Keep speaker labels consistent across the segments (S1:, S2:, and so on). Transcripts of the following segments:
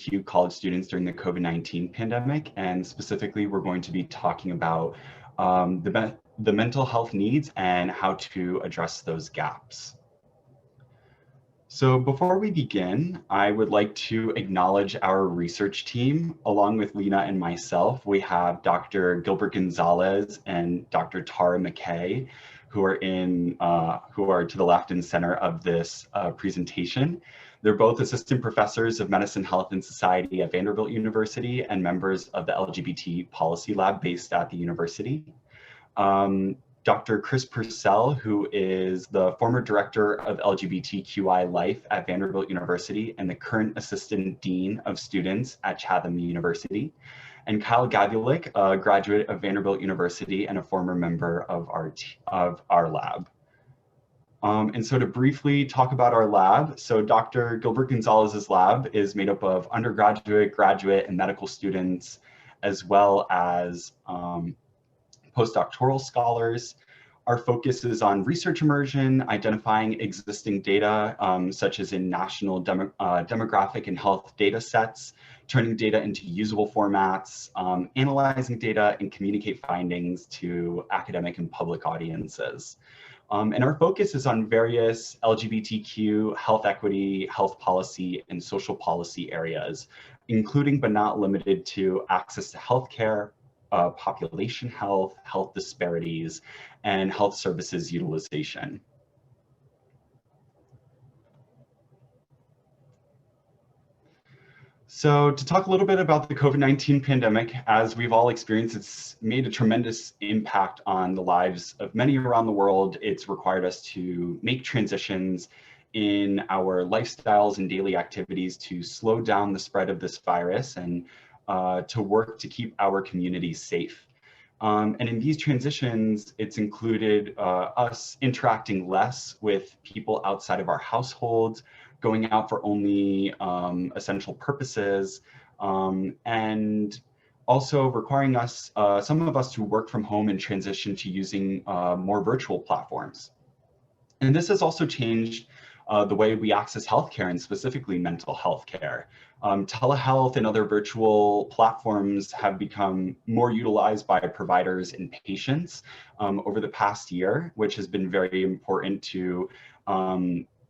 S1: LGBTQ college students during the COVID-19 pandemic, and specifically we're going to be talking about the mental health needs and how to address those gaps. So before we begin, I would like to acknowledge our research team. Along with Lena and myself, we have Dr. Gilbert Gonzalez and Dr. Tara McKay, who are to the left and center of this presentation. They're both assistant professors of medicine, health, and society at Vanderbilt University and members of the LGBT policy lab based at the university. Dr. Chris Purcell, who is the former director of LGBTQI Life at Vanderbilt University and the current assistant dean of students at Chatham University. And Kyle Gavulik, a graduate of Vanderbilt University and a former member of our lab. And so to briefly talk about our lab, so Dr. Gilbert Gonzalez's lab is made up of undergraduate, graduate, and medical students, as well as postdoctoral scholars. Our focus is on research immersion, identifying existing data, such as in national demographic and health data sets, turning data into usable formats, analyzing data, and communicate findings to academic and public audiences. And our focus is on various LGBTQ, health equity, health policy, and social policy areas, including but not limited to access to healthcare, population health, health disparities, and health services utilization. So to talk a little bit about the COVID-19 pandemic, as we've all experienced, it's made a tremendous impact on the lives of many around the world. It's required us to make transitions in our lifestyles and daily activities to slow down the spread of this virus and to work to keep our communities safe. And in these transitions, it's included us interacting less with people outside of our households, going out for only essential purposes, and also requiring us, some of us, to work from home and transition to using more virtual platforms. And this has also changed the way we access healthcare, and specifically mental health care. Telehealth and other virtual platforms have become more utilized by providers and patients over the past year, which has been very important to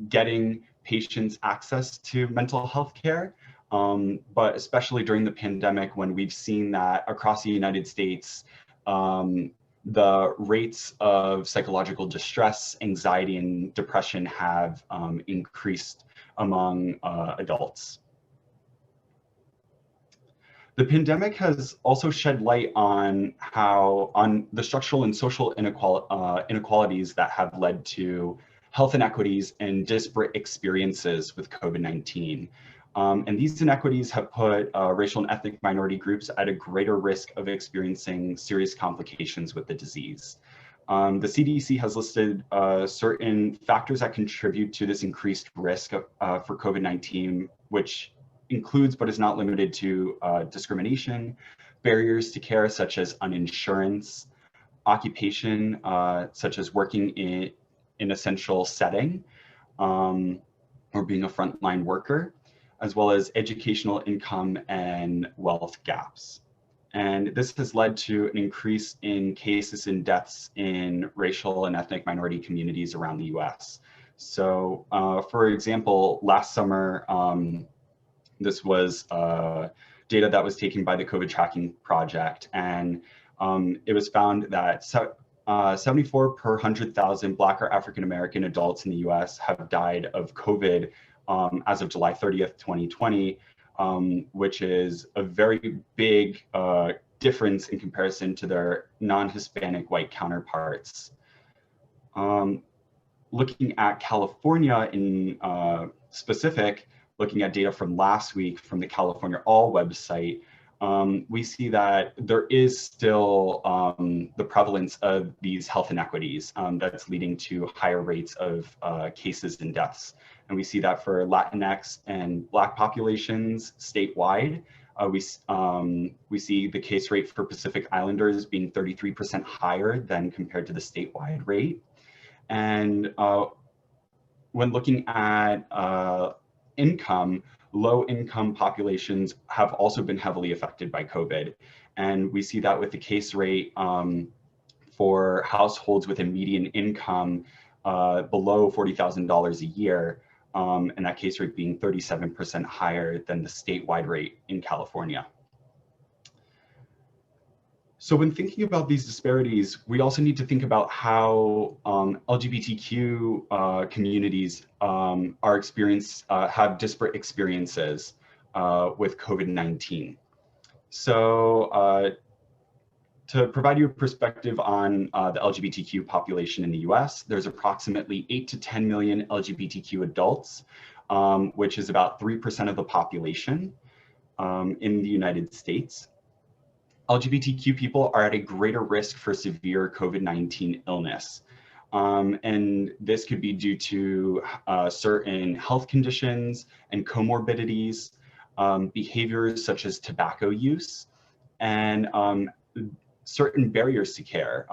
S1: getting patients access to mental health care, but especially during the pandemic, when we've seen that across the United States, the rates of psychological distress, anxiety, and depression have increased among adults. The pandemic has also shed light on the structural and social inequalities that have led to health inequities and disparate experiences with COVID-19. And these inequities have put racial and ethnic minority groups at a greater risk of experiencing serious complications with the disease. The CDC has listed certain factors that contribute to this increased risk for COVID-19, which includes but is not limited to discrimination, barriers to care such as uninsurance, occupation such as working in an essential setting or being a frontline worker, as well as educational income and wealth gaps. And this has led to an increase in cases and deaths in racial and ethnic minority communities around the US. So for example, last summer, this was data that was taken by the COVID Tracking Project, and it was found that 74 per 100,000 Black or African American adults in the US have died of COVID as of July 30th, 2020, which is a very big difference in comparison to their non-Hispanic white counterparts. Looking at California in specific, looking at data from last week from the California All website, we see that there is still the prevalence of these health inequities that's leading to higher rates of cases and deaths. And we see that for Latinx and Black populations statewide. We see the case rate for Pacific Islanders being 33% higher than compared to the statewide rate. And when looking at income, low-income populations have also been heavily affected by COVID. And we see that with the case rate for households with a median income below $40,000 a year, and that case rate being 37% higher than the statewide rate in California. So when thinking about these disparities, we also need to think about how LGBTQ communities have disparate experiences with COVID-19. So to provide you a perspective on the LGBTQ population in the US, there's approximately 8 to 10 million LGBTQ adults, which is about 3% of the population in the United States. LGBTQ people are at a greater risk for severe COVID-19 illness. And this could be due to certain health conditions and comorbidities, behaviors such as tobacco use, and certain barriers to care.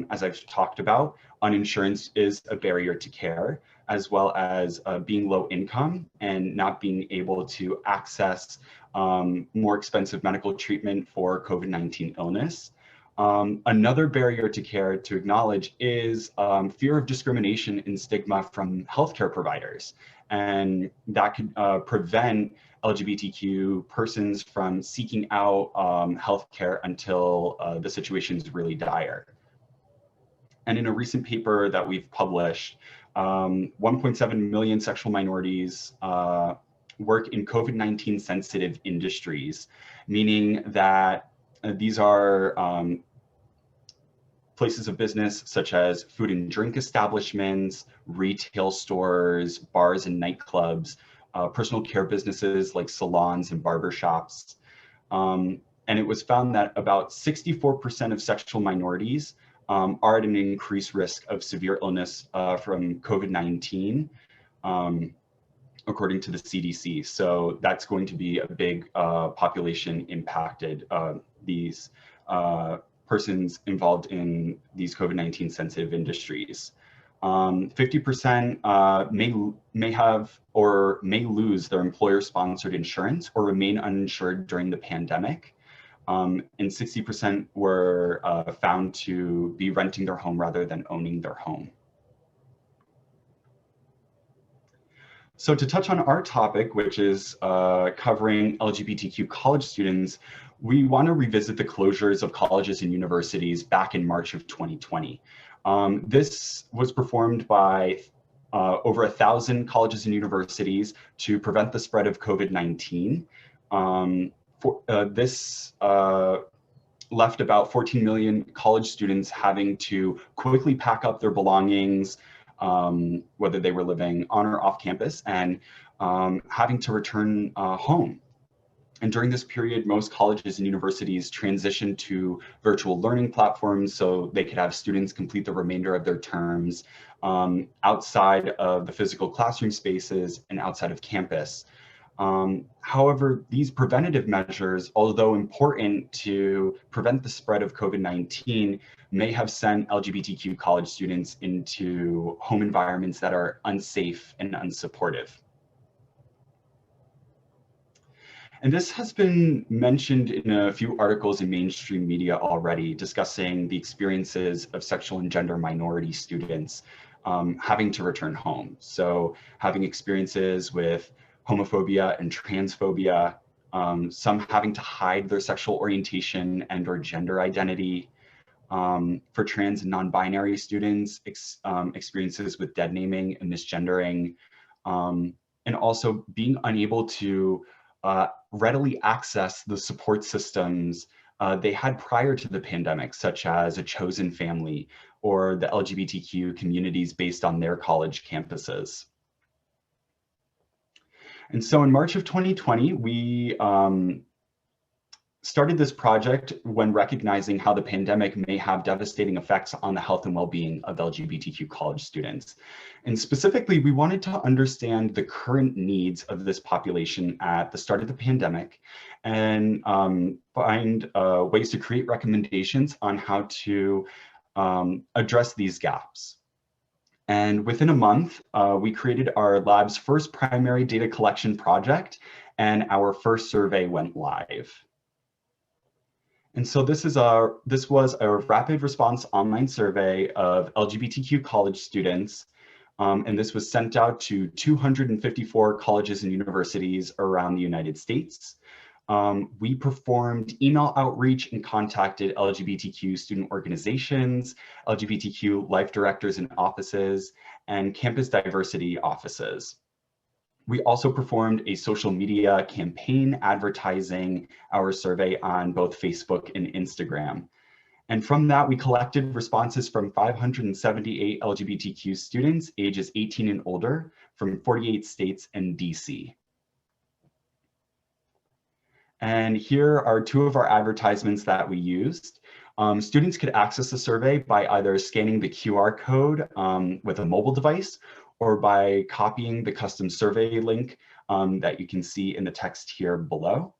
S1: As I've talked about, uninsurance is a barrier to care, as well as being low income and not being able to access more expensive medical treatment for COVID-19 illness. Another barrier to care to acknowledge is fear of discrimination and stigma from healthcare providers. And that could prevent LGBTQ persons from seeking out healthcare until the situation is really dire. And in a recent paper that we've published, 1.7 million sexual minorities work in COVID-19 sensitive industries, meaning that these are places of business such as food and drink establishments, retail stores, bars and nightclubs, personal care businesses like salons and barbershops. And it was found that about 64% of sexual minorities are at an increased risk of severe illness from COVID-19, according to the CDC. So that's going to be a big population impacted, these persons involved in these COVID-19 sensitive industries. 50% may have or may lose their employer-sponsored insurance or remain uninsured during the pandemic. And 60% were found to be renting their home rather than owning their home. So to touch on our topic, which is covering LGBTQ college students, we want to revisit the closures of colleges and universities back in March of 2020. This was performed by over 1,000 colleges and universities to prevent the spread of COVID-19. This left about 14 million college students having to quickly pack up their belongings, whether they were living on or off campus, and having to return home. And during this period, most colleges and universities transitioned to virtual learning platforms so they could have students complete the remainder of their terms outside of the physical classroom spaces and outside of campus. However, these preventative measures, although important to prevent the spread of COVID-19, may have sent LGBTQ college students into home environments that are unsafe and unsupportive. And this has been mentioned in a few articles in mainstream media already, discussing the experiences of sexual and gender minority students having to return home. So having experiences with homophobia and transphobia, some having to hide their sexual orientation and or gender identity. For trans and non-binary students, experiences with dead naming and misgendering, and also being unable to readily access the support systems they had prior to the pandemic, such as a chosen family or the LGBTQ communities based on their college campuses. And so in March of 2020, we started this project when recognizing how the pandemic may have devastating effects on the health and well-being of LGBTQ college students. And specifically, we wanted to understand the current needs of this population at the start of the pandemic and find ways to create recommendations on how to address these gaps. And within a month, we created our lab's first primary data collection project and our first survey went live. And so this was a rapid response online survey of LGBTQ college students, and this was sent out to 254 colleges and universities around the United States. We performed email outreach and contacted LGBTQ student organizations, LGBTQ life directors and offices, and campus diversity offices. We also performed a social media campaign advertising our survey on both Facebook and Instagram. And from that, we collected responses from 578 LGBTQ students ages 18 and older from 48 states and DC. And here are two of our advertisements that we used. Students could access the survey by either scanning the QR code with a mobile device or by copying the custom survey link that you can see in the text here below.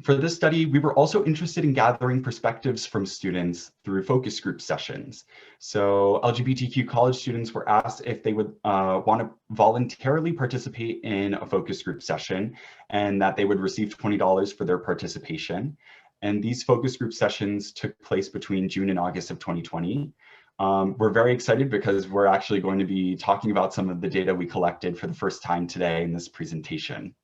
S1: For this study, we were also interested in gathering perspectives from students through focus group sessions. So LGBTQ college students were asked if they would want to voluntarily participate in a focus group session and that they would receive $20 for their participation. And these focus group sessions took place between June and August of 2020. We're very excited because we're actually going to be talking about some of the data we collected for the first time today in this presentation.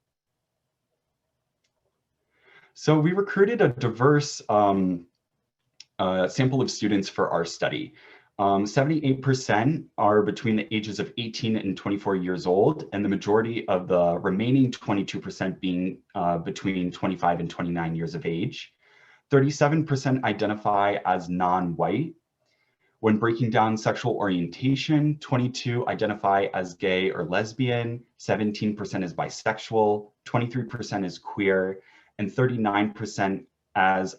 S1: So we recruited a diverse sample of students for our study. 78% are between the ages of 18 and 24 years old, and the majority of the remaining 22% being between 25 and 29 years of age. 37% identify as non-white. When breaking down sexual orientation, 22 identify as gay or lesbian, 17% is bisexual, 23% is queer, and 39% as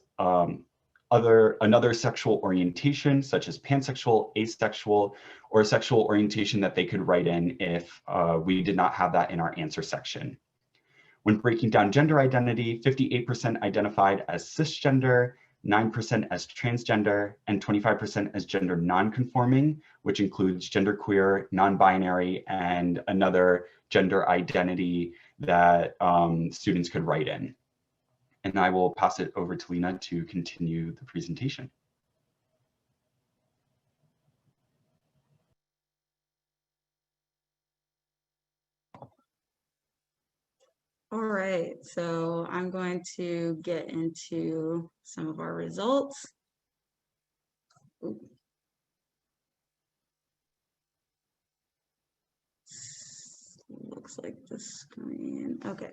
S1: another sexual orientation, such as pansexual, asexual, or a sexual orientation that they could write in if we did not have that in our answer section. When breaking down gender identity, 58% identified as cisgender, 9% as transgender, and 25% as gender nonconforming, which includes genderqueer, non-binary, and another gender identity that students could write in. And I will pass it over to Lena to continue the presentation.
S2: All right, so I'm going to get into some of our results. Ooh. Looks like the screen, okay.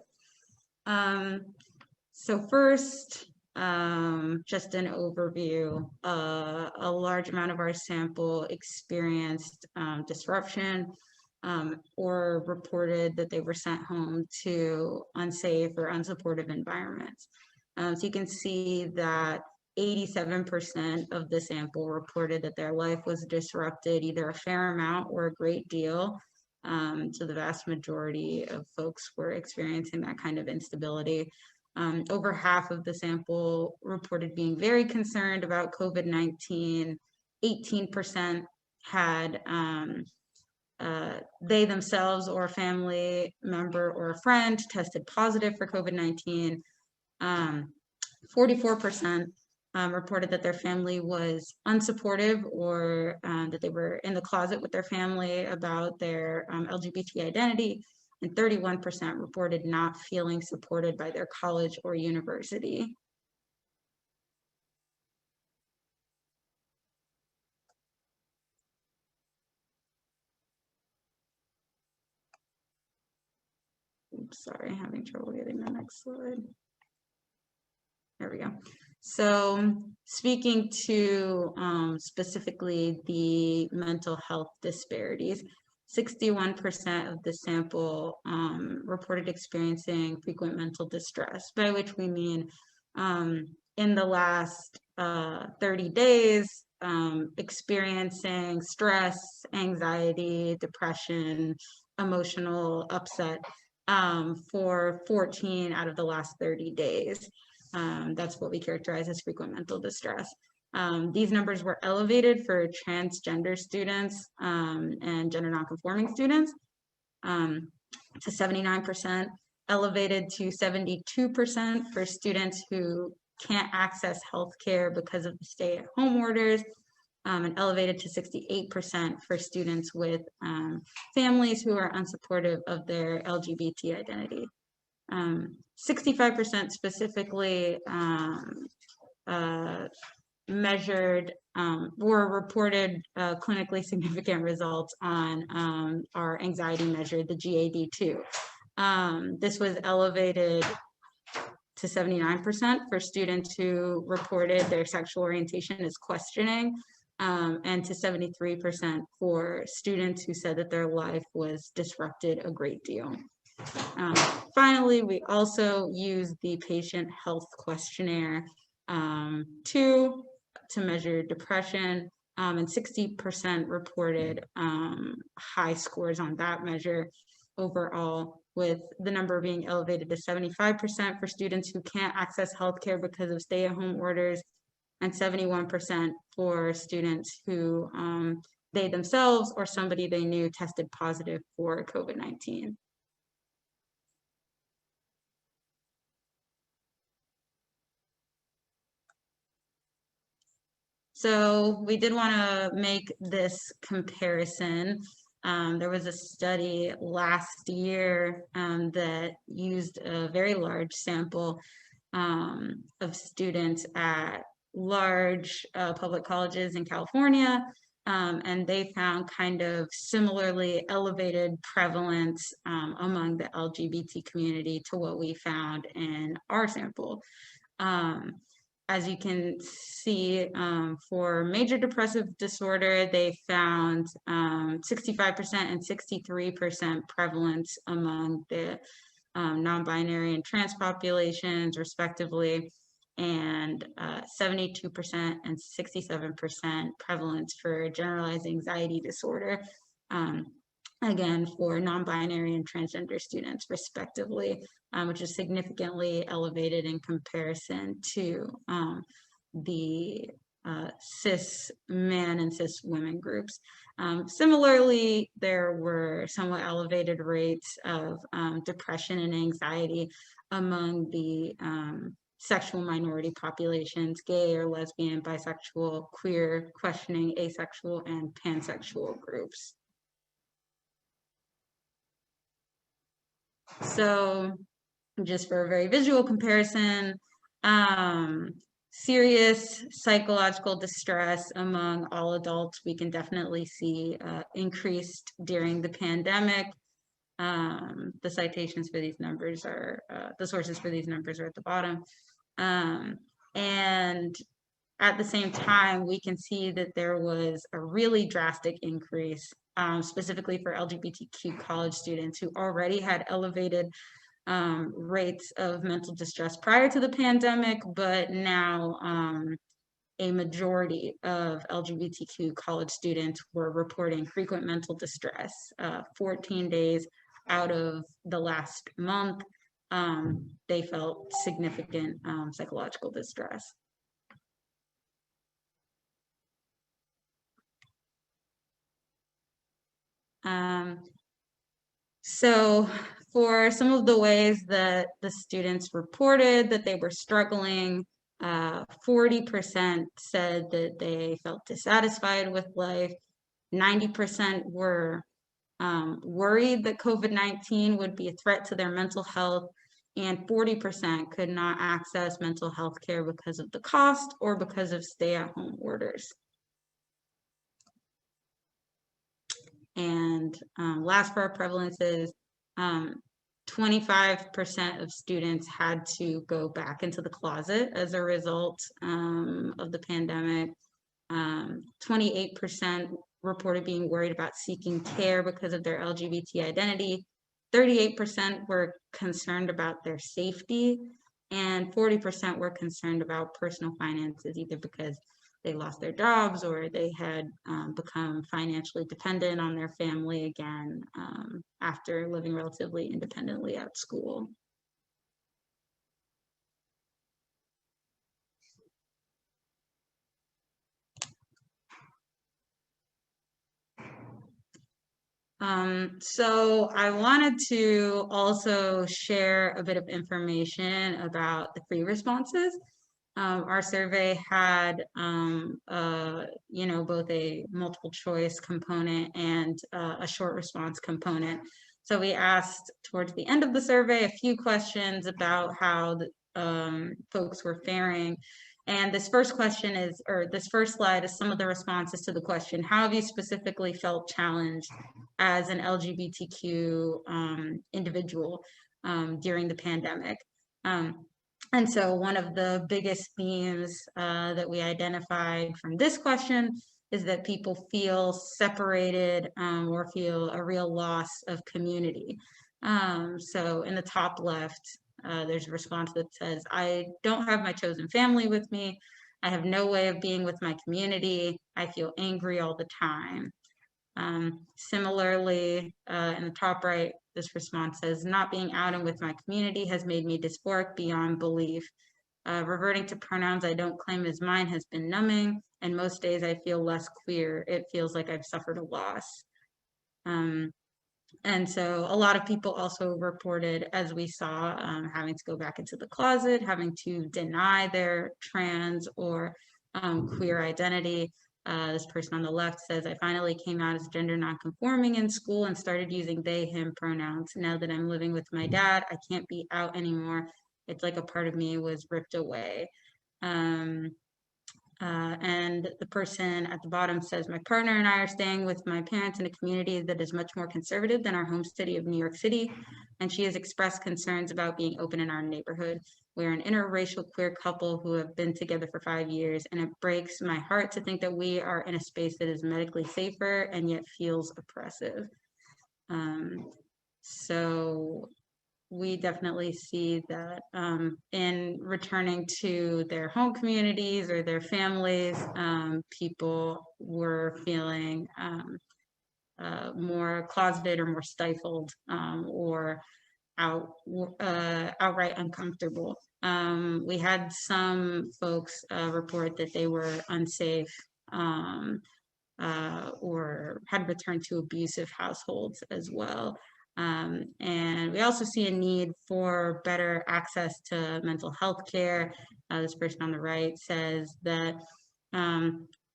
S2: So first, just an overview. A large amount of our sample experienced disruption or reported that they were sent home to unsafe or unsupportive environments. So you can see that 87% of the sample reported that their life was disrupted, either a fair amount or a great deal. So the vast majority of folks were experiencing that kind of instability. Over half of the sample reported being very concerned about COVID-19. 18% had they themselves or a family member or a friend tested positive for COVID-19. 44% reported that their family was unsupportive or that they were in the closet with their family about their LGBT identity, and 31% reported not feeling supported by their college or university. Oops, sorry, having trouble getting the next slide. There we go. So speaking to specifically the mental health disparities, 61% of the sample reported experiencing frequent mental distress, by which we mean in the last 30 days, experiencing stress, anxiety, depression, emotional upset for 14 out of the last 30 days. That's what we characterize as frequent mental distress. These numbers were elevated for transgender students and gender nonconforming students. to 79%, elevated to 72% for students who can't access healthcare because of the stay-at-home orders, and elevated to 68% for students with families who are unsupportive of their LGBT identity. 65% specifically measured or reported clinically significant results on our anxiety measure, the GAD-2. This was elevated to 79% for students who reported their sexual orientation as questioning, and to 73% for students who said that their life was disrupted a great deal. Finally, we also use the patient health questionnaire to measure depression, and 60% reported high scores on that measure overall, with the number being elevated to 75% for students who can't access healthcare because of stay-at-home orders, and 71% for students who they themselves or somebody they knew tested positive for COVID-19. So we did want to make this comparison. There was a study last year that used a very large sample of students at large public colleges in California, and they found kind of similarly elevated prevalence among the LGBT community to what we found in our sample. As you can see, for major depressive disorder, they found 65% and 63% prevalence among the non-binary and trans populations, respectively, and 72% and 67% prevalence for generalized anxiety disorder, again, for non-binary and transgender students, respectively, which is significantly elevated in comparison to the cis men and cis women groups. Similarly, there were somewhat elevated rates of depression and anxiety among the sexual minority populations, gay or lesbian, bisexual, queer, questioning, asexual, and pansexual groups. So just for a very visual comparison, serious psychological distress among all adults, we can definitely see increased during the pandemic. The citations for these numbers are, the sources for these numbers are at the bottom. And at the same time, we can see that there was a really drastic increase, specifically for LGBTQ college students who already had elevated rates of mental distress prior to the pandemic, but now a majority of LGBTQ college students were reporting frequent mental distress. 14 days out of the last month, they felt significant psychological distress. So for some of the ways that the students reported that they were struggling, 40% said that they felt dissatisfied with life. 90% were worried that COVID-19 would be a threat to their mental health, and 40% could not access mental health care because of the cost or because of stay-at-home orders. And last for our prevalences, 25% of students had to go back into the closet as a result of the pandemic. 28% reported being worried about seeking care because of their LGBT identity. 38% were concerned about their safety, and 40% were concerned about personal finances, either because they lost their jobs or they had become financially dependent on their family again after living relatively independently at school. So I wanted to also share a bit of information about the free responses. Our survey had, both a multiple choice component and a short response component. So we asked towards the end of the survey a few questions about how the folks were faring. And this first question is, or this first slide is some of the responses to the question, how have you specifically felt challenged as an LGBTQ individual during the pandemic? And so one of the biggest themes that we identified from this question is that people feel separated or feel a real loss of community. So in the top left, there's a response that says, I don't have my chosen family with me. I have no way of being with my community. I feel angry all the time. Similarly, in the top right, this response says, not being out and with my community has made me dysphoric beyond belief. Reverting to pronouns I don't claim as mine has been numbing, and most days I feel less queer. It feels like I've suffered a loss. And so a lot of people also reported, as we saw, having to go back into the closet, having to deny their trans or queer identity. This person on the left says, I finally came out as gender nonconforming in school and started using they, him pronouns. Now that I'm living with my dad, I can't be out anymore. It's like a part of me was ripped away. And the person at the bottom says, my partner and I are staying with my parents in a community that is much more conservative than our home city of New York City. And she has expressed concerns about being open in our neighborhood. We're an interracial queer couple who have been together for 5 years, and it breaks my heart to think that we are in a space that is medically safer and yet feels oppressive. So we definitely see that in returning to their home communities or their families, people were feeling more closeted or more stifled or outright uncomfortable. We had some folks report that they were unsafe or had returned to abusive households as well. And we also see a need for better access to mental health care. This person on the right says that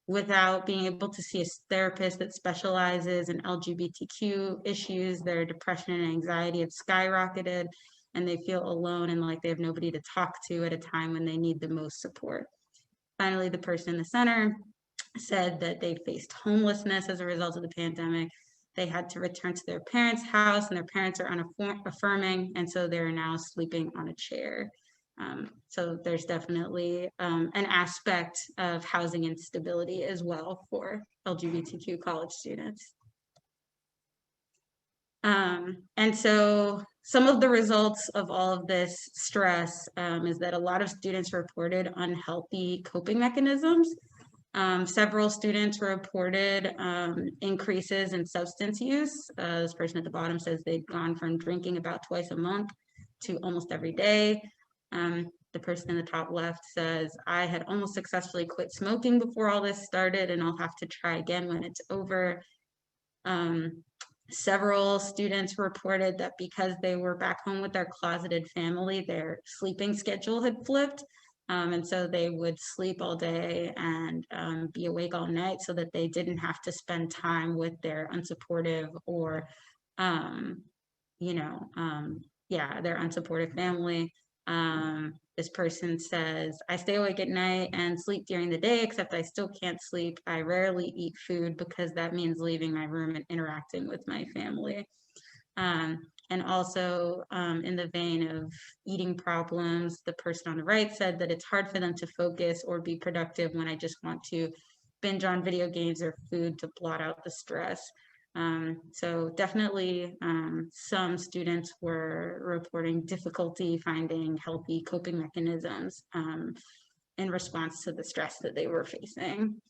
S2: without being able to see a therapist that specializes in LGBTQ issues, their depression and anxiety have skyrocketed, and they feel alone and like they have nobody to talk to at a time when they need the most support. Finally, the person in the center said that they faced homelessness as a result of the pandemic. They had to return to their parents' house, and their parents are unaffirming, and so they're now sleeping on a chair. So there's definitely an aspect of housing instability as well for LGBTQ college students. And so some of the results of all of this stress is that a lot of students reported unhealthy coping mechanisms. Several students reported increases in substance use. This person at the bottom says they've gone from drinking about twice a month to almost every day. The person in the top left says, I had almost successfully quit smoking before all this started, and I'll have to try again when it's over. Several students reported that because they were back home with their closeted family, their sleeping schedule had flipped. And so they would sleep all day and be awake all night so that they didn't have to spend time with their unsupportive or, their unsupportive family. This person says, I stay awake at night and sleep during the day, except I still can't sleep. I rarely eat food because that means leaving my room and interacting with my family. And also in the vein of eating problems, the person on the right said that it's hard for them to focus or be productive when I just want to binge on video games or food to blot out the stress. So definitely some students were reporting difficulty finding healthy coping mechanisms in response to the stress that they were facing.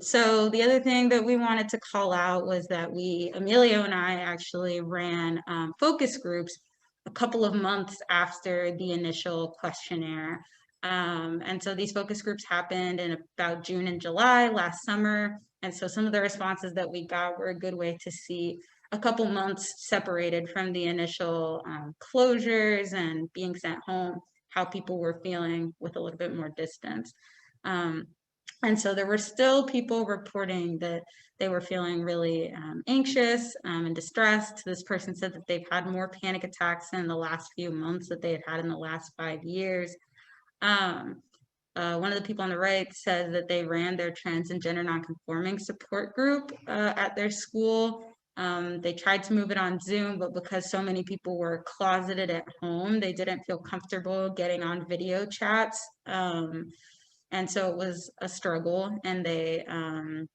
S2: So the other thing that we wanted to call out was that Emilio and I actually ran focus groups a couple of months after the initial questionnaire. And so these focus groups happened in about June and July last summer. And so some of the responses that we got were a good way to see a couple months separated from the initial closures and being sent home, how people were feeling with a little bit more distance. And so there were still people reporting that they were feeling really anxious and distressed. This person said that they've had more panic attacks in the last few months that they had had in the last 5 years. One of the people on the right said that they ran their trans and gender nonconforming support group at their school. They tried to move it on Zoom, but because so many people were closeted at home, they didn't feel comfortable getting on video chats. And so it was a struggle, and the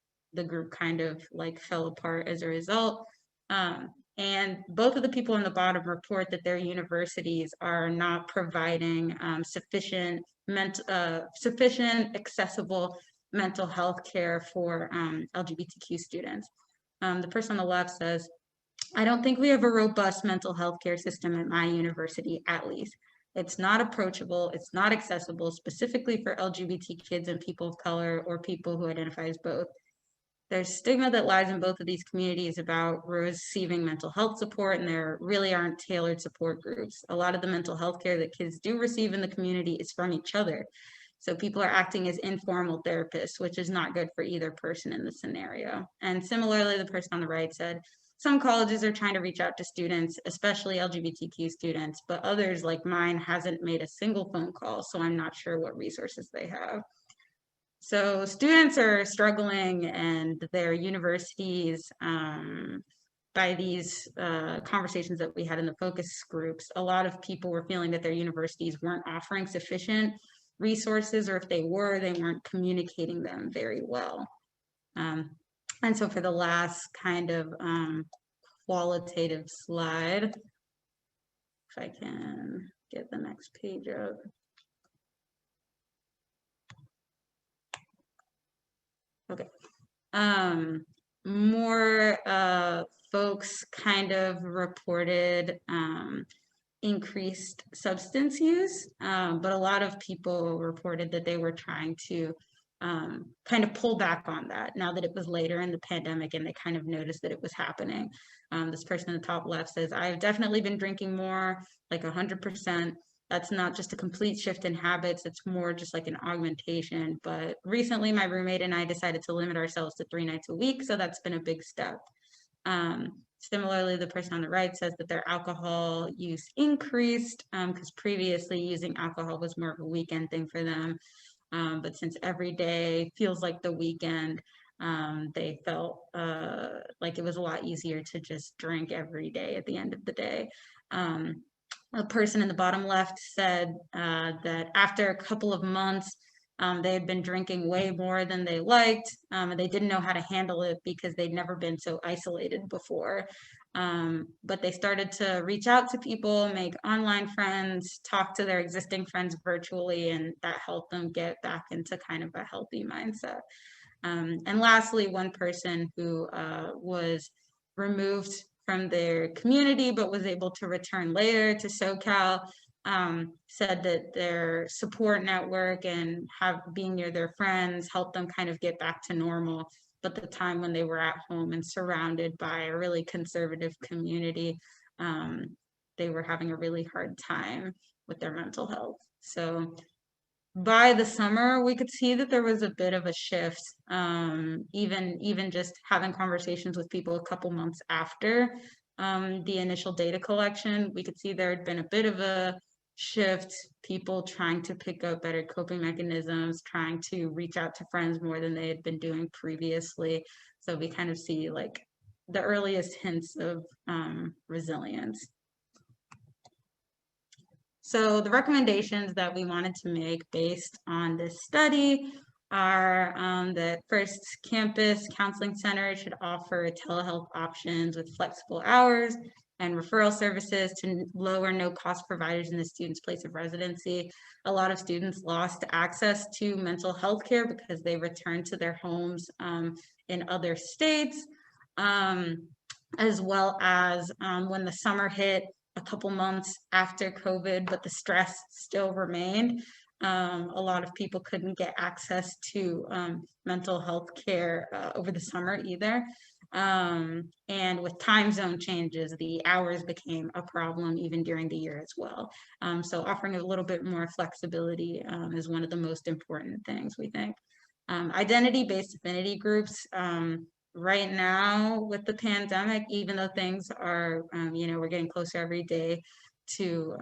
S2: group kind of like fell apart as a result. And both of the people on the bottom report that their universities are not providing sufficient accessible mental health care for LGBTQ students. The person on the left says, "I don't think we have a robust mental health care system at my university, at least. It's not approachable, it's not accessible, specifically for LGBT kids and people of color or people who identify as both. There's stigma that lies in both of these communities about receiving mental health support, and there really aren't tailored support groups. A lot of the mental health care that kids do receive in the community is from each other. So people are acting as informal therapists, which is not good for either person in the scenario." And similarly, the person on the right said, "Some colleges are trying to reach out to students, especially LGBTQ students, but others like mine hasn't made a single phone call, so I'm not sure what resources they have." So students are struggling, and their universities, by these conversations that we had in the focus groups, a lot of people were feeling that their universities weren't offering sufficient resources, or if they were, they weren't communicating them very well. And so for the last kind of qualitative slide, if I can get the next page up. Okay. More folks kind of reported increased substance use, but a lot of people reported that they were trying to kind of pull back on that now that it was later in the pandemic and they kind of noticed that it was happening. This person in the top left says, "I've definitely been drinking more, like 100%. That's not just a complete shift in habits, it's more just like an augmentation. But recently my roommate and I decided to limit ourselves to 3 nights a week, so that's been a big step." Similarly, the person on the right says that their alcohol use increased because previously using alcohol was more of a weekend thing for them. But since every day feels like the weekend, they felt like it was a lot easier to just drink every day at the end of the day. A person in the bottom left said that after a couple of months, they had been drinking way more than they liked, and they didn't know how to handle it because they'd never been so isolated before. But they started to reach out to people, make online friends, talk to their existing friends virtually, and that helped them get back into kind of a healthy mindset. And lastly, one person who was removed from their community but was able to return later to SoCal said that their support network and being near their friends helped them kind of get back to normal. But the time when they were at home and surrounded by a really conservative community, they were having a really hard time with their mental health. So by the summer, we could see that there was a bit of a shift, even just having conversations with people a couple months after the initial data collection. We could see there had been a bit of a shift, people trying to pick up better coping mechanisms, trying to reach out to friends more than they had been doing previously. So we kind of see like the earliest hints of resilience. So the recommendations that we wanted to make based on this study are that first, campus counseling centers should offer telehealth options with flexible hours and referral services to low or no cost providers in the student's place of residency. A lot of students lost access to mental health care because they returned to their homes in other states, as well as when the summer hit, a couple months after COVID, but the stress still remained. A lot of people couldn't get access to mental health care over the summer either. And with time zone changes, the hours became a problem even during the year as well. So offering a little bit more flexibility is one of the most important things, we think. Identity-based affinity groups, right now with the pandemic, even though things are, we're getting closer every day to,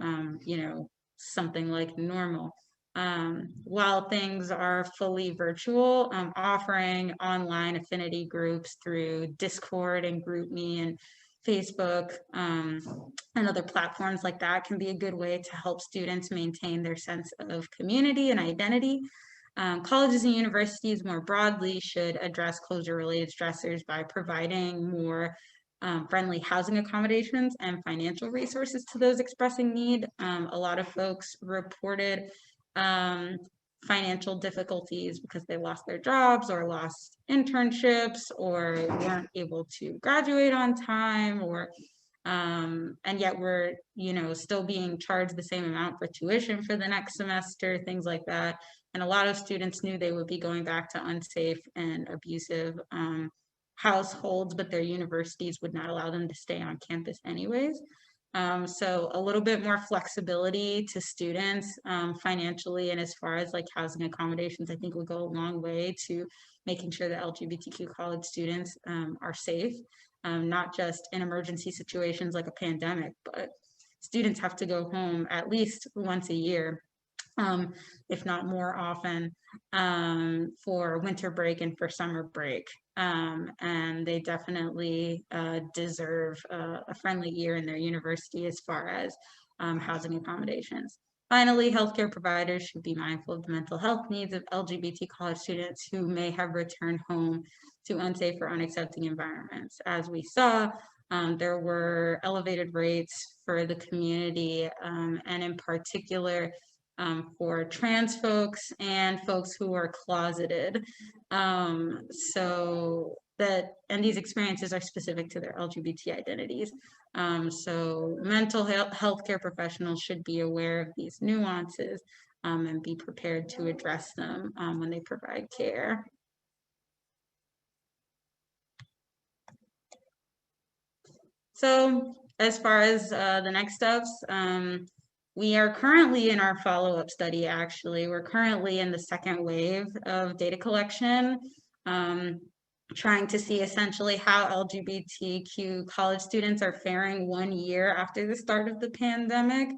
S2: something like normal. While things are fully virtual, offering online affinity groups through Discord and GroupMe and Facebook and other platforms like that can be a good way to help students maintain their sense of community and identity. Colleges and universities more broadly should address closure-related stressors by providing more friendly housing accommodations and financial resources to those expressing need. A lot of folks reported financial difficulties because they lost their jobs or lost internships or weren't able to graduate on time, or and yet we're still being charged the same amount for tuition for the next semester, things like that. And a lot of students knew they would be going back to unsafe and abusive households, but their universities would not allow them to stay on campus anyways. So a little bit more flexibility to students financially, and as far as like housing accommodations, I think would go a long way to making sure that LGBTQ college students are safe, not just in emergency situations like a pandemic, but students have to go home at least once a year, if not more often, for winter break and for summer break. And they definitely deserve a friendly year in their university as far as housing accommodations. Finally, healthcare providers should be mindful of the mental health needs of LGBT college students who may have returned home to unsafe or unaccepting environments. As we saw, there were elevated rates for the community, and in particular, for trans folks and folks who are closeted. And these experiences are specific to their LGBT identities. So mental health care professionals should be aware of these nuances and be prepared to address them when they provide care. So as far as the next steps, we are currently in our follow-up study, actually. We're currently in the second wave of data collection, trying to see essentially how LGBTQ college students are faring 1 year after the start of the pandemic.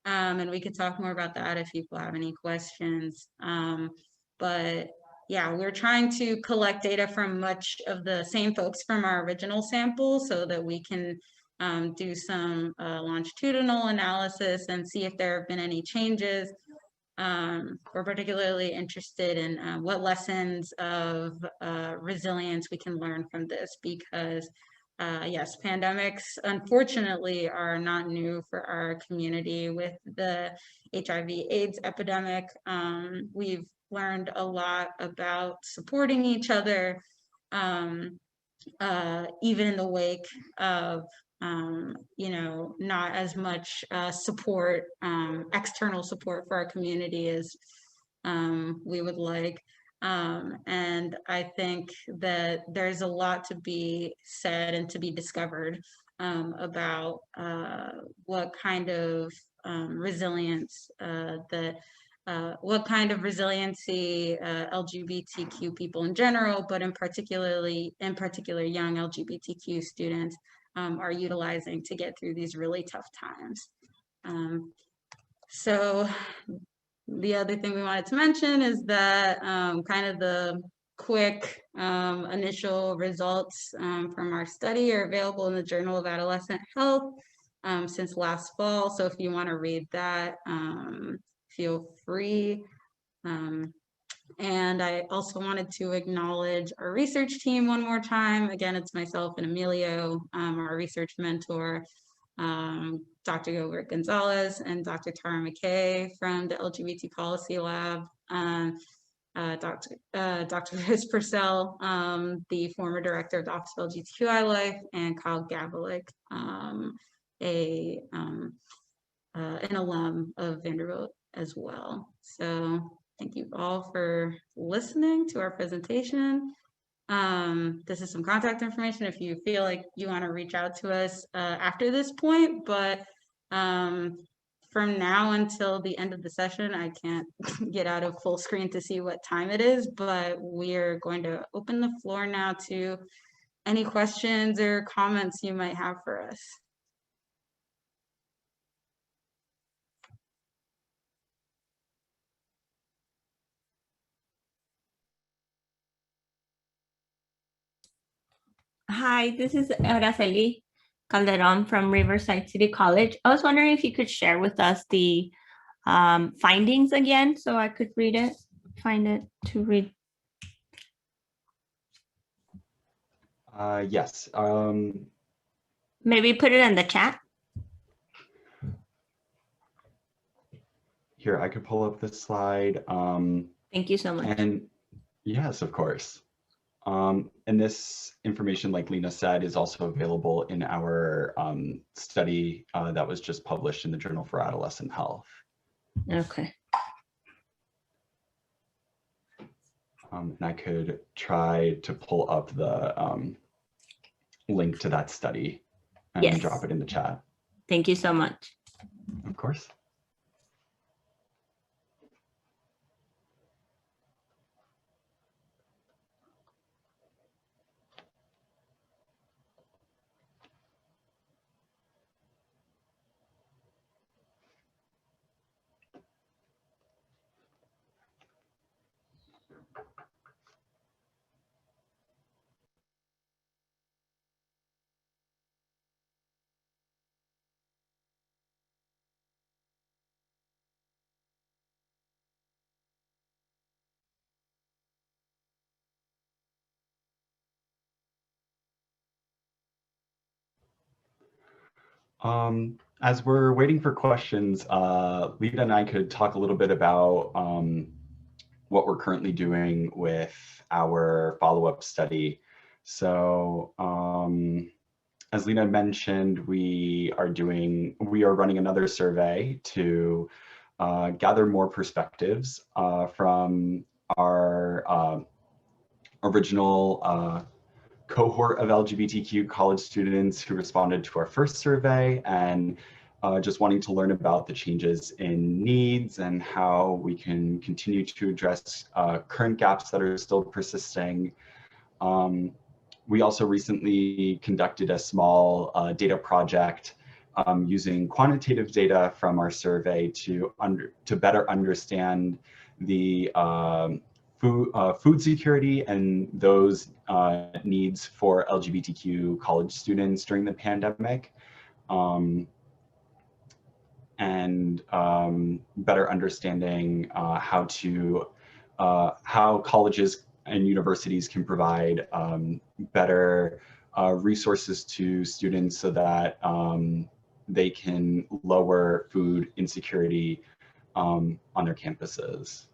S2: And we could talk more about that if people have any questions. But yeah, we're trying to collect data from much of the same folks from our original sample so that we can do some longitudinal analysis and see if there have been any changes. We're particularly interested in what lessons of resilience we can learn from this, because yes, pandemics unfortunately are not new for our community. With the HIV/AIDS epidemic, we've learned a lot about supporting each other, even in the wake of not as much support, external support for our community as we would like. And I think that there's a lot to be said and to be discovered about what kind of resilience what kind of resiliency LGBTQ people in general, but in particular young LGBTQ students are utilizing to get through these really tough times. So the other thing we wanted to mention is that kind of the quick initial results from our study are available in the Journal of Adolescent Health since last fall. So if you want to read that, feel free. And I also wanted to acknowledge our research team one more time. Again, it's myself and Emilio, our research mentor, Dr. Gilbert Gonzalez and Dr. Tara McKay from the LGBT Policy Lab, Dr. Chris Purcell, the former director of the Office of LGBTQI Life, and Kyle Gavalik, a an alum of Vanderbilt as well. So thank you all for listening to our presentation. This is some contact information if you feel like you want to reach out to us after this point, but from now until the end of the session, I can't get out of full screen to see what time it is, but we're going to open the floor now to any questions or comments you might have for us.
S3: Hi, this is Araceli Calderon from Riverside City College. I was wondering if you could share with us the findings again so I could read it, find it to read.
S1: Yes.
S3: Maybe put it in the chat.
S1: Here, I could pull up this slide.
S3: Thank you so much.
S1: And yes, of course. And this information, like Lena said, is also available in our study that was just published in the Journal for Adolescent Health.
S3: Okay.
S1: And I could try to pull up the link to that study and
S3: Yes.
S1: drop it in the chat.
S3: Thank you so much.
S1: Of course. As we're waiting for questions, Lita and I could talk a little bit about what we're currently doing with our follow-up study. So as Lena mentioned, we are running another survey to gather more perspectives from our original cohort of LGBTQ college students who responded to our first survey, and just wanting to learn about the changes in needs and how we can continue to address current gaps that are still persisting. We also recently conducted a small data project using quantitative data from our survey to better understand the food security and those needs for LGBTQ college students during the pandemic, and better understanding how colleges and universities can provide better resources to students so that they can lower food insecurity on their campuses.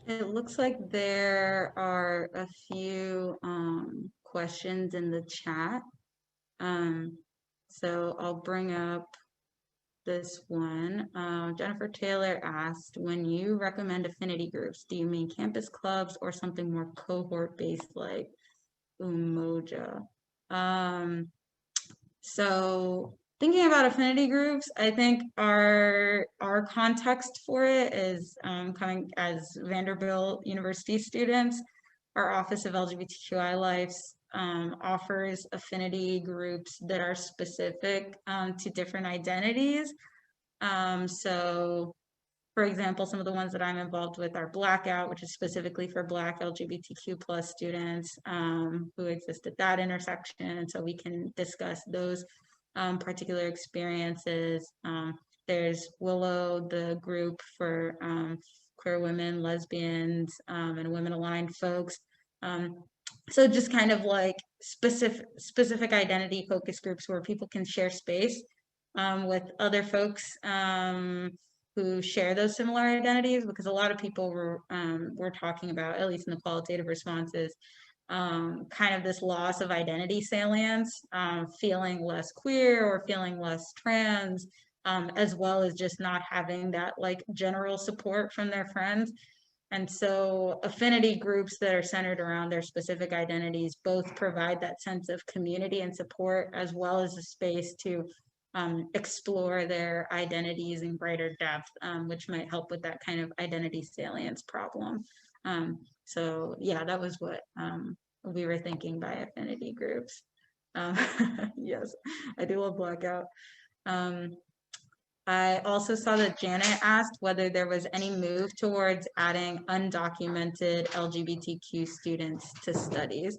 S2: It looks like there are a few questions in the chat. So I'll bring up this one. Jennifer Taylor asked, when you recommend affinity groups, do you mean campus clubs or something more cohort-based like Umoja? So thinking about affinity groups, I think our context for it is coming as Vanderbilt University students. Our Office of LGBTQI Lives offers affinity groups that are specific to different identities. So for example, some of the ones that I'm involved with are Blackout, which is specifically for Black LGBTQ plus students who exist at that intersection. And so we can discuss those particular experiences. There's Willow, the group for queer women, lesbians, and women aligned folks. So just kind of like specific identity focus groups where people can share space with other folks who share those similar identities, because a lot of people were talking about, at least in the qualitative responses, kind of this loss of identity salience, feeling less queer or feeling less trans, as well as just not having that like general support from their friends. And so affinity groups that are centered around their specific identities both provide that sense of community and support, as well as a space to explore their identities in greater depth, which might help with that kind of identity salience problem. So yeah, that was what we were thinking by affinity groups. Yes, I do love Blackout. I also saw that Janet asked whether there was any move towards adding undocumented LGBTQ students to studies.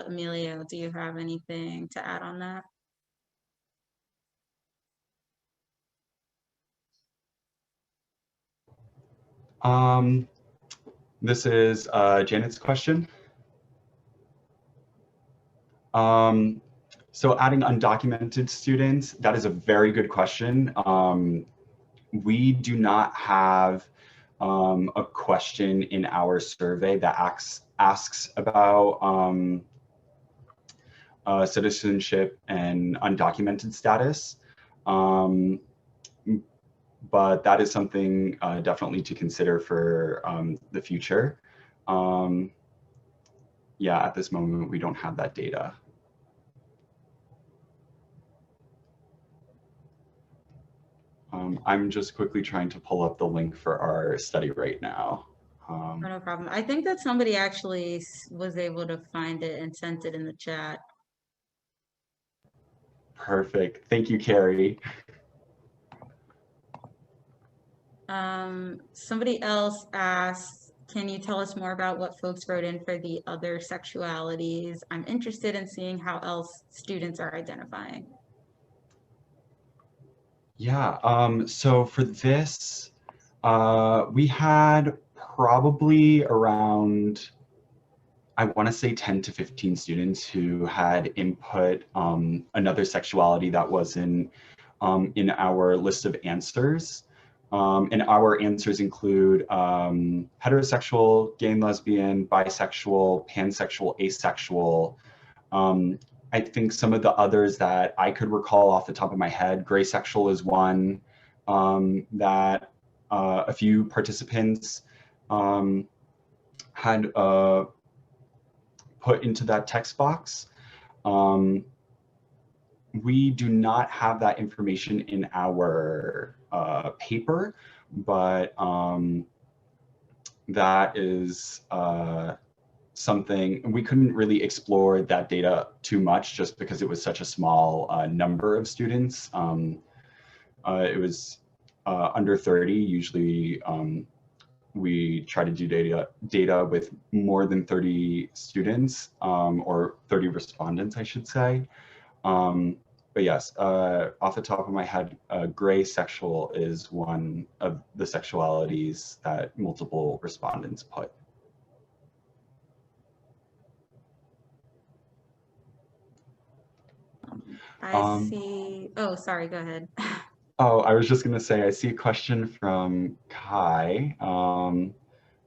S2: Emilio, do you have anything to add on that?
S1: This is Janet's question. So adding undocumented students, that is a very good question. We do not have a question in our survey that asks about citizenship and undocumented status. But that is something definitely to consider for the future. Yeah, at this moment, we don't have that data. I'm just quickly trying to pull up the link for our study right now.
S2: No problem. I think that somebody actually was able to find it and sent it in the chat.
S1: Perfect. Thank you, Carrie.
S2: Somebody else asked, can you tell us more about what folks wrote in for the other sexualities? I'm interested in seeing how else students are identifying.
S1: Yeah, so for this, we had probably around, I want to say 10 to 15 students who had input another sexuality that wasn't in our list of answers. And our answers include heterosexual, gay and lesbian, bisexual, pansexual, asexual. I think some of the others that I could recall off the top of my head, gray sexual is one that a few participants had put into that text box. We do not have that information in our paper, but that is something we couldn't really explore that data too much just because it was such a small number of students. It was under 30. Usually we try to do data with more than 30 students or 30 respondents, I should say. But yes, off the top of my head, gray sexual is one of the sexualities that multiple respondents put.
S2: I see, oh, sorry, go ahead.
S1: Oh, I was just gonna say, I see a question from Kai,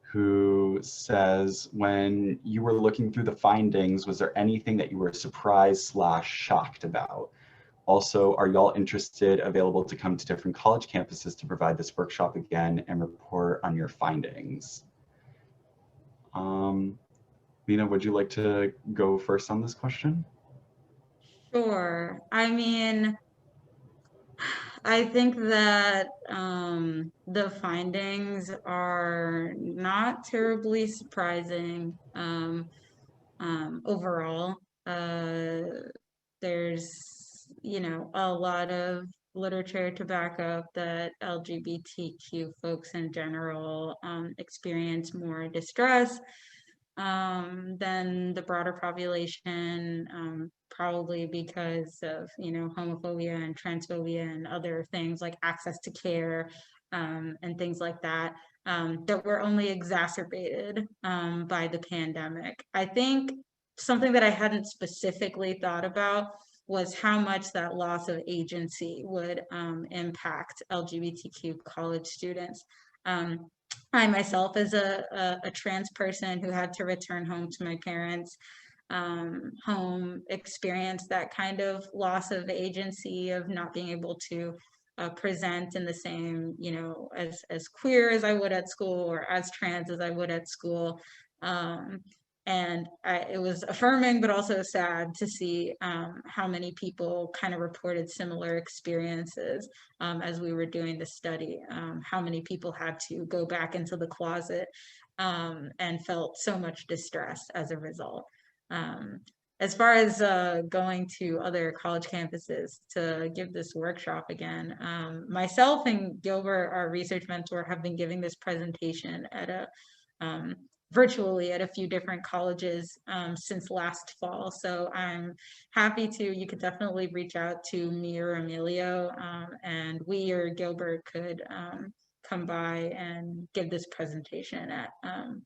S1: who says, when you were looking through the findings, was there anything that you were surprised / shocked about? Also, are y'all interested, available to come to different college campuses to provide this workshop again and report on your findings? Lena, would you like to go first on this question?
S2: Sure. I mean, I think that the findings are not terribly surprising overall. There's, a lot of literature to back up that LGBTQ folks in general experience more distress than the broader population, probably because of, homophobia and transphobia and other things like access to care and things like that, that were only exacerbated by the pandemic. I think something that I hadn't specifically thought about was how much that loss of agency would impact LGBTQ college students. I myself, as a trans person who had to return home to my parents' home, experienced that kind of loss of agency, of not being able to present in the same, you know, as queer as I would at school, or as trans as I would at school. And it was affirming, but also sad to see how many people kind of reported similar experiences as we were doing the study, how many people had to go back into the closet and felt so much distress as a result. As far as going to other college campuses to give this workshop again, myself and Gilbert, our research mentor, have been giving this presentation at a virtually at a few different colleges since last fall. So I'm happy to, you could definitely reach out to me or Emilio, and we or Gilbert could come by and give this presentation at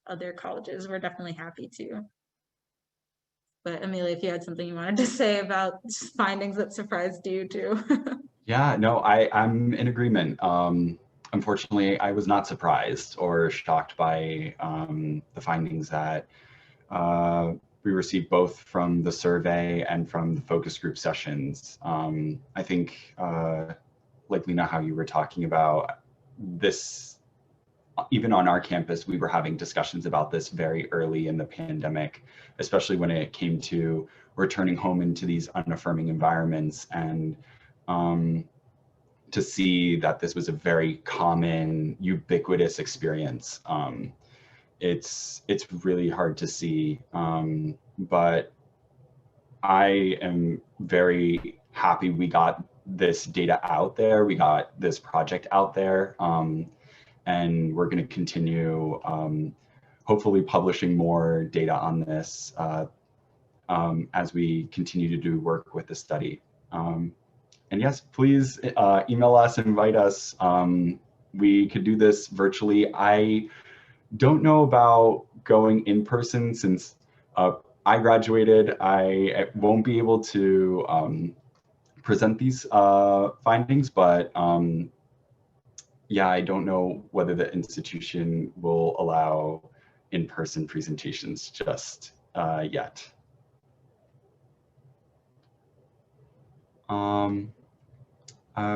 S2: other colleges. We're definitely happy to. But Amelia, if you had something you wanted to say about findings that surprised you too.
S1: Yeah, no, I'm in agreement. Unfortunately, I was not surprised or shocked by the findings that we received both from the survey and from the focus group sessions. I think, like Lena, how you were talking about this, even on our campus, we were having discussions about this very early in the pandemic, especially when it came to returning home into these unaffirming environments, and to see that this was a very common, ubiquitous experience. It's really hard to see, but I am very happy we got this data out there. We got this project out there, and we're going to continue hopefully publishing more data on this as we continue to do work with the study. And yes, please email us, invite us. We could do this virtually. I don't know about going in person since I graduated. I won't be able to present these findings, but yeah, I don't know whether the institution will allow in-person presentations just yet.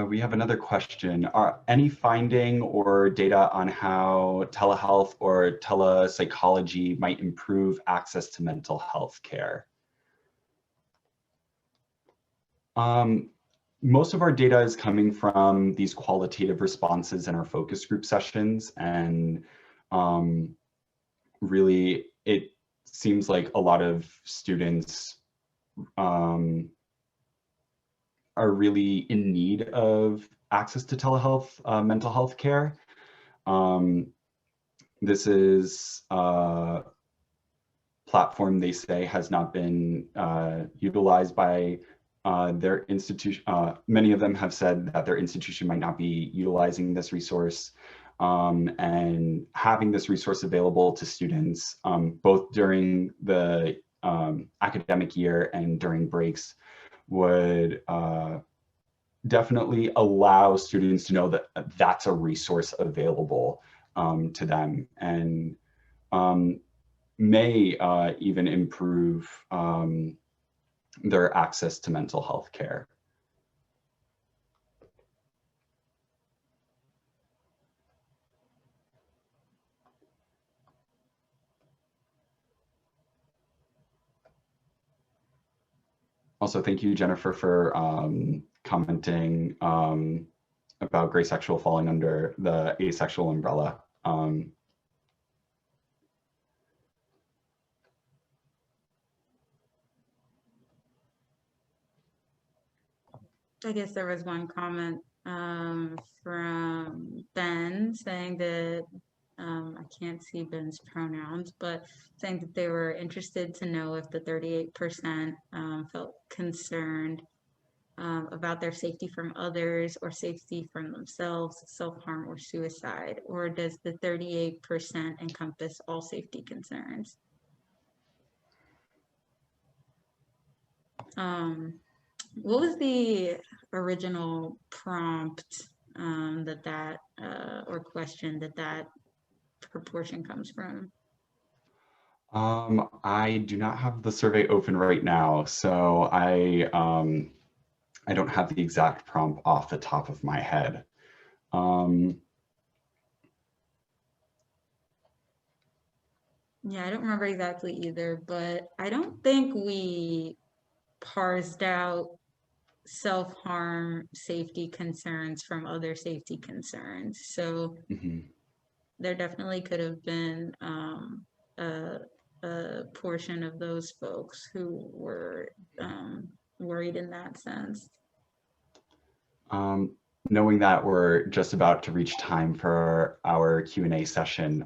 S1: We have another question. Are any finding or data on how telehealth or telepsychology might improve access to mental health care? Most of our data is coming from these qualitative responses in our focus group sessions, and really it seems like a lot of students are really in need of access to telehealth mental health care. This is a platform they say has not been utilized by their institution. Many of them have said that their institution might not be utilizing this resource, and having this resource available to students both during the academic year and during breaks would definitely allow students to know that that's a resource available to them, and may even improve their access to mental health care. Also, thank you, Jennifer, for commenting about gray sexual falling under the asexual umbrella.
S2: I guess there was one comment from Ben saying that, I can't see Ben's pronouns, but saying that they were interested to know if the 38% felt concerned about their safety from others or safety from themselves, self-harm or suicide, or does the 38% encompass all safety concerns? What was the original prompt or question that proportion comes from?
S1: I do not have the survey open right now, so I don't have the exact prompt off the top of my head.
S2: Yeah, I don't remember exactly either, but I don't think we parsed out self-harm safety concerns from other safety concerns. So there definitely could have been a portion of those folks who were worried in that sense.
S1: Knowing that we're just about to reach time for our Q&A session,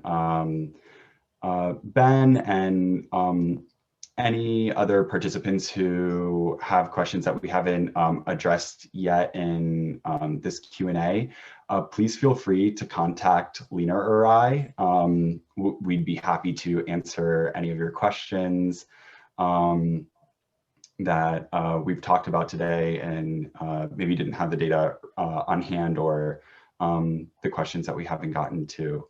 S1: Ben and any other participants who have questions that we haven't addressed yet in this Q&A, please feel free to contact Lena or I. We'd be happy to answer any of your questions that we've talked about today and maybe didn't have the data on hand, or the questions that we haven't gotten to.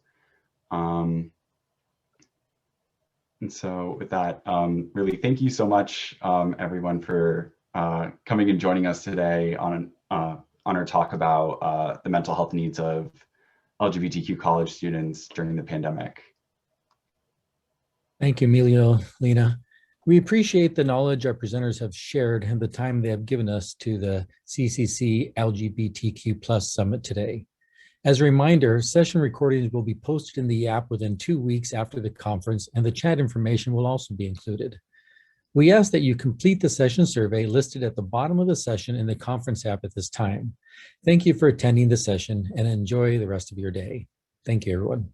S1: And so with that, really thank you so much, everyone, for coming and joining us today on our talk about the mental health needs of LGBTQ college students during the pandemic.
S4: Thank you, Emilio, Lena. We appreciate the knowledge our presenters have shared and the time they have given us to the CCC LGBTQ+ Summit today. As a reminder, session recordings will be posted in the app within 2 weeks after the conference, and the chat information will also be included. We ask that you complete the session survey listed at the bottom of the session in the conference app at this time. Thank you for attending the session and enjoy the rest of your day. Thank you, everyone.